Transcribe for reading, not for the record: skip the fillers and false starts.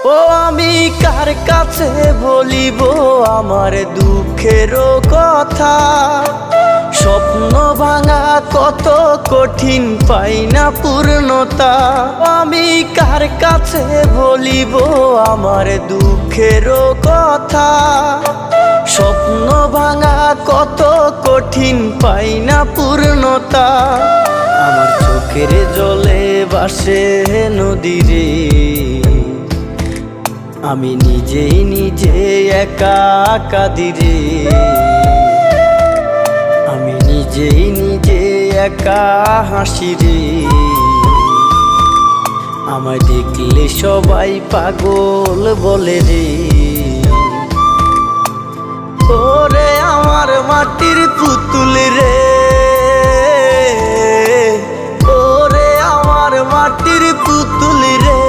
ও আমি কার কাছে বলিব আমার দুঃখের কথা? স্বপ্ন ভাঙা কত কঠিন, পাই না পূর্ণতা। আমি কার কাছে বলিব আমার দুঃখের কথা? স্বপ্ন ভাঙা কত কঠিন, পাই না পূর্ণতা। আমার চোখের জলে ভাসে নদীরে, আমি নিজেই নিজে একা কাঁদিরে। আমি নিজেই নিজে একা হাসি রে। আমায় দেখলে সবাই পাগল বলে রে। ওরে আমার মাটির পুতুল রে, ওরে আমার মাটির পুতুল রে।